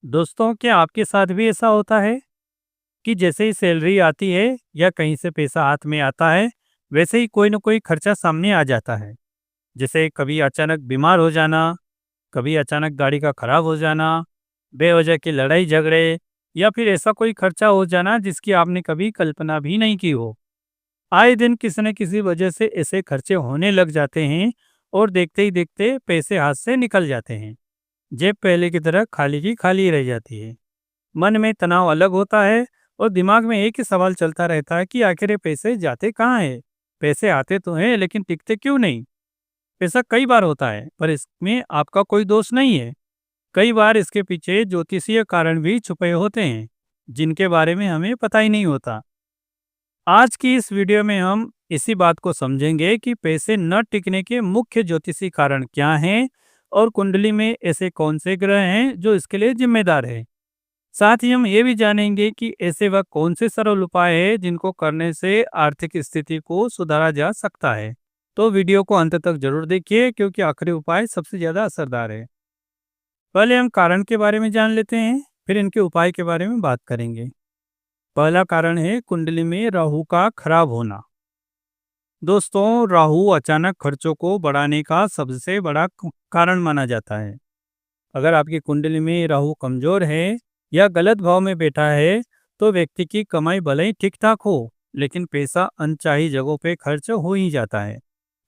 दोस्तों, क्या आपके साथ भी ऐसा होता है कि जैसे ही सैलरी आती है या कहीं से पैसा हाथ में आता है, वैसे ही कोई ना कोई खर्चा सामने आ जाता है। जैसे कभी अचानक बीमार हो जाना, कभी अचानक गाड़ी का खराब हो जाना, बेवजह की लड़ाई झगड़े या फिर ऐसा कोई खर्चा हो जाना जिसकी आपने कभी कल्पना भी नहीं की हो। आए दिन किसी न किसी वजह से ऐसे खर्चे होने लग जाते हैं और देखते ही देखते पैसे हाथ से निकल जाते हैं। जेब पहले की तरह खाली की खाली रह जाती है। मन में तनाव अलग होता है और दिमाग में एक ही सवाल चलता रहता है कि आखिर ये पैसे जाते कहाँ हैं। पैसे आते तो हैं लेकिन टिकते क्यों नहीं। ऐसा कई बार होता है पर इसमें आपका कोई दोष नहीं है। कई बार इसके पीछे ज्योतिषीय कारण भी छुपे होते हैं जिनके बारे में हमें पता ही नहीं होता। आज की इस वीडियो में हम इसी बात को समझेंगे कि पैसे न टिकने के मुख्य ज्योतिषी कारण क्या हैं और कुंडली में ऐसे कौन से ग्रह हैं जो इसके लिए जिम्मेदार है। साथ ही हम ये भी जानेंगे कि ऐसे वह कौन से सरल उपाय हैं जिनको करने से आर्थिक स्थिति को सुधारा जा सकता है। तो वीडियो को अंत तक जरूर देखिए क्योंकि आखिरी उपाय सबसे ज्यादा असरदार है। पहले हम कारण के बारे में जान लेते हैं, फिर इनके उपाय के बारे में बात करेंगे। पहला कारण है कुंडली में राहु का खराब होना। दोस्तों, राहु अचानक खर्चों को बढ़ाने का सबसे बड़ा कारण माना जाता है। अगर आपकी कुंडली में राहु कमजोर है या गलत भाव में बैठा है तो व्यक्ति की कमाई भले ही ठीक ठाक हो लेकिन पैसा अनचाही जगहों पे खर्च हो ही जाता है।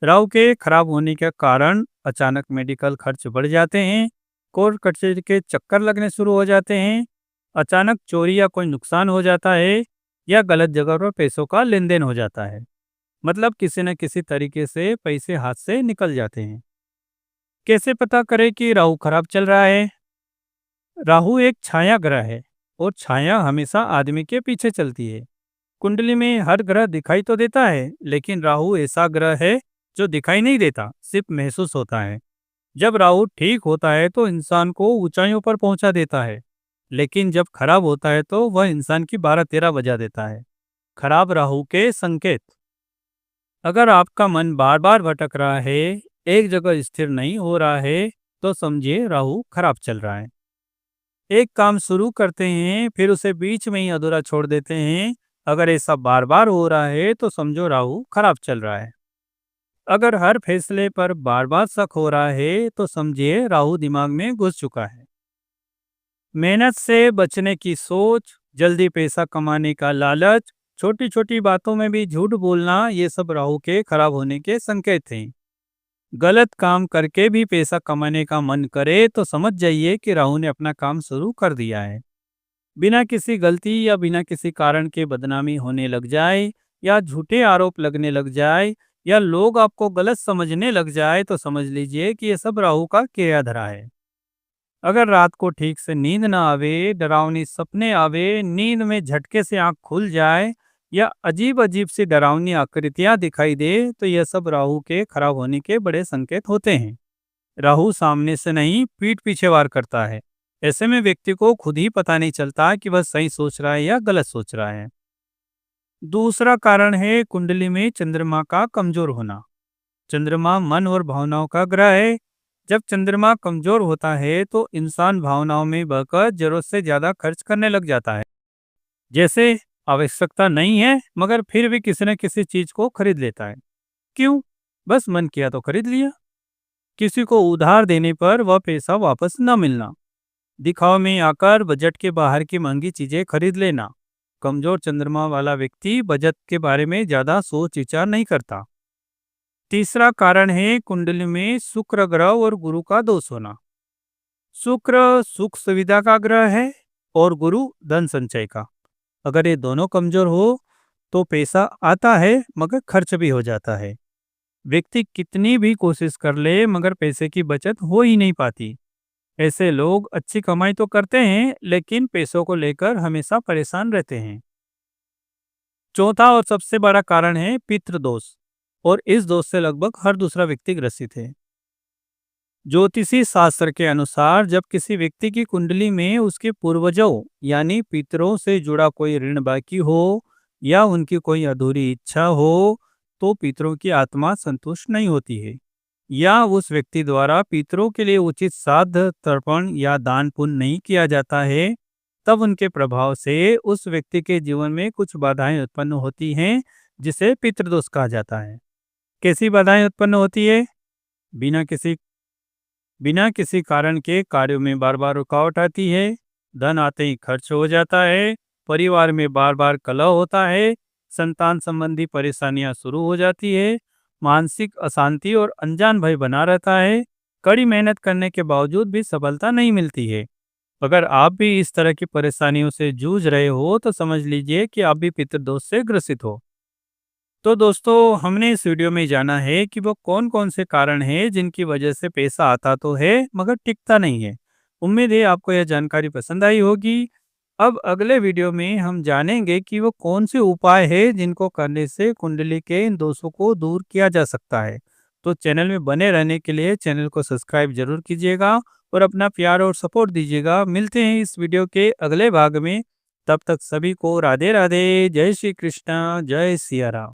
राहु के खराब होने के कारण अचानक मेडिकल खर्च बढ़ जाते हैं, कोर्ट कचहरी के चक्कर लगने शुरू हो जाते हैं, अचानक चोरी या कोई नुकसान हो जाता है या गलत जगह पर पैसों का लेन देन हो जाता है। मतलब किसी न किसी तरीके से पैसे हाथ से निकल जाते हैं। कैसे पता करें कि राहु खराब चल रहा है? राहु एक छाया ग्रह है और छाया हमेशा आदमी के पीछे चलती है। कुंडली में हर ग्रह दिखाई तो देता है लेकिन राहु ऐसा ग्रह है जो दिखाई नहीं देता, सिर्फ महसूस होता है। जब राहु ठीक होता है तो इंसान को ऊंचाइयों पर पहुंचा देता है, लेकिन जब खराब होता है तो वह इंसान की 12-13 बजा देता है। खराब राहु के संकेत। अगर आपका मन बार बार भटक रहा है, एक जगह स्थिर नहीं हो रहा है, तो समझिए राहु खराब चल रहा है। एक काम शुरू करते हैं फिर उसे बीच में ही अधूरा छोड़ देते हैं, अगर ऐसा बार बार हो रहा है तो समझो राहु खराब चल रहा है। अगर हर फैसले पर बार बार शक हो रहा है तो समझिए राहु दिमाग में घुस चुका है। मेहनत से बचने की सोच, जल्दी पैसा कमाने का लालच, छोटी छोटी बातों में भी झूठ बोलना, ये सब राहु के खराब होने के संकेत हैं। गलत काम करके भी पैसा कमाने का मन करे तो समझ जाइए कि राहु ने अपना काम शुरू कर दिया है। बिना किसी गलती या बिना किसी कारण के बदनामी होने लग जाए या झूठे आरोप लगने लग जाए या लोग आपको गलत समझने लग जाए तो समझ लीजिए कि ये सब राहु का क्रियाधारा है। अगर रात को ठीक से नींद ना आवे, डरावनी सपने आवे, नींद में झटके से आंख खुल जाए या अजीब अजीब सी डरावनी आकृतियां दिखाई दे तो यह सब राहु के खराब होने के बड़े संकेत होते हैं। राहु सामने से नहीं, पीठ पीछे वार करता है। ऐसे में व्यक्ति को खुद ही पता नहीं चलता कि वह सही सोच रहा है या गलत सोच रहा है। दूसरा कारण है कुंडली में चंद्रमा का कमजोर होना। चंद्रमा मन और भावनाओं का ग्रह है। जब चंद्रमा कमजोर होता है तो इंसान भावनाओं में बहकर जरूरत से ज्यादा खर्च करने लग जाता है। जैसे आवश्यकता नहीं है मगर फिर भी किसी न किसी चीज को खरीद लेता है। क्यों? बस मन किया तो खरीद लिया। किसी को उधार देने पर वह पैसा वापस न मिलना, दिखावे में आकर बजट के बाहर की महंगी चीजें खरीद लेना। कमजोर चंद्रमा वाला व्यक्ति बजट के बारे में ज्यादा सोच विचार नहीं करता। तीसरा कारण है कुंडली में शुक्र ग्रह और गुरु का दोष होना। शुक्र सुख सुविधा का ग्रह है और गुरु धन संचय का। अगर ये दोनों कमजोर हो तो पैसा आता है मगर खर्च भी हो जाता है। व्यक्ति कितनी भी कोशिश कर ले मगर पैसे की बचत हो ही नहीं पाती। ऐसे लोग अच्छी कमाई तो करते हैं लेकिन पैसों को लेकर हमेशा परेशान रहते हैं। चौथा और सबसे बड़ा कारण है पितृदोष, और इस दोष से लगभग हर दूसरा व्यक्ति ग्रसित है। ज्योतिषी शास्त्र के अनुसार जब किसी व्यक्ति की कुंडली में उसके पूर्वजों यानी पितरों से जुड़ा कोई ऋण बाकी हो या उनकी कोई अधूरी इच्छा हो तो पितरों की आत्मा संतुष्ट नहीं होती है। या उस व्यक्ति द्वारा पितरों के लिए उचित श्राद्ध तर्पण या दान पुण्य नहीं किया जाता है, तब उनके प्रभाव से उस व्यक्ति के जीवन में कुछ बाधाएं उत्पन्न होती हैं, जिसे पितृदोष कहा जाता है। कैसी बाधाएं उत्पन्न होती है? बिना किसी बिना किसी कारण के कार्यों में बार बार रुकावट आती है, धन आते ही खर्च हो जाता है, परिवार में बार बार कलह होता है, संतान संबंधी परेशानियां शुरू हो जाती है, मानसिक अशांति और अनजान भय बना रहता है, कड़ी मेहनत करने के बावजूद भी सफलता नहीं मिलती है। अगर आप भी इस तरह की परेशानियों से जूझ रहे हो तो समझ लीजिए कि आप भी पितृदोष से ग्रसित हो। तो दोस्तों, हमने इस वीडियो में जाना है कि वो कौन कौन से कारण हैं जिनकी वजह से पैसा आता तो है मगर टिकता नहीं है। उम्मीद है आपको यह जानकारी पसंद आई होगी। अब अगले वीडियो में हम जानेंगे कि वो कौन से उपाय है जिनको करने से कुंडली के इन दोषों को दूर किया जा सकता है। तो चैनल में बने रहने के लिए चैनल को सब्सक्राइब जरूर कीजिएगा और अपना प्यार और सपोर्ट दीजिएगा। मिलते हैं इस वीडियो के अगले भाग में। तब तक सभी को राधे राधे, जय श्री कृष्णा, जय सिया राम।